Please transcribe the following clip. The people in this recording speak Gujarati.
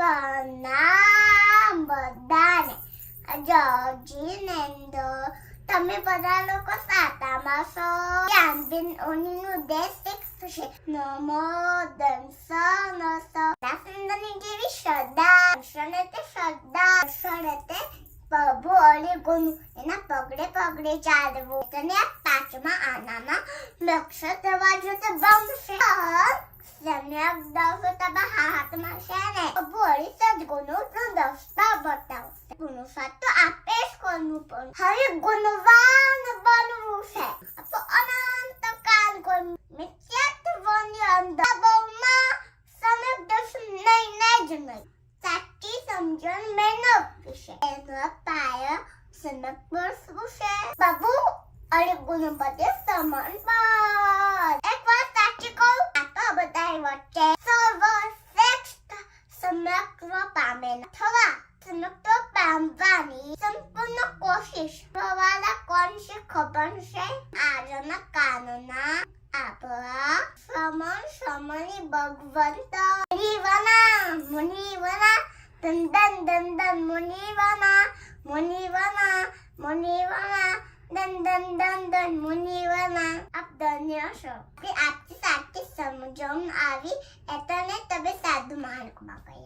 પ્રણામ બધાને. જજીનેન્દ્ર તમે બધા લોકો સાતામાં છો. જ્ઞાનબેન ઓનીનું દેશ થશે. નમો દંસનસ સુંદરની જેવી શ્રદ્ધા તે શ્રદ્ધા તે પ્રભુ અલી ગુણ એના પગડે પગડે ચાલવું. તને આ પાંચમા આનામાં લક્ષ્ય દરવાજો તો બનશે. સમ્યક દર્શક હાથમાં છે ને પ્રભુ અલી સદગુણો દસ્તા બતાવશે. ગુણો સાથ તો આપે જ કરવું પડે. હવે ગુણવાન બનવું છે. અનંત કાલ કોઈ મિથ્યાત્વની અંદર બહુમાં સમ્યક દર્શન નહીં જ નહીં. સાચી સમજણ મેળવવી છે. એનો પાયો સમ્યક દર્શવું છે. પ્રભુ અલી ગુણપતિ સમન પર એક વાત સાચી કહું, આ તો બધા વચ્ચે સર્વશ્રેષ્ઠ સમ્યક્ત્વ પામે થવા સમ્યક્ત્વ પામવાની સંપૂર્ણ કોશિશ કરવાના કોણ છે ખબર છે? આજના કાનના આપણા સમની ભગવંત મુનિવના દંદન દંદન મુનિવના દંદન દંદન મુનિવના. આપ ધન્ય છો કે આપની સાચી સમજણ આવી એટલે તમે સાધુ માર્ગમાં ગયા.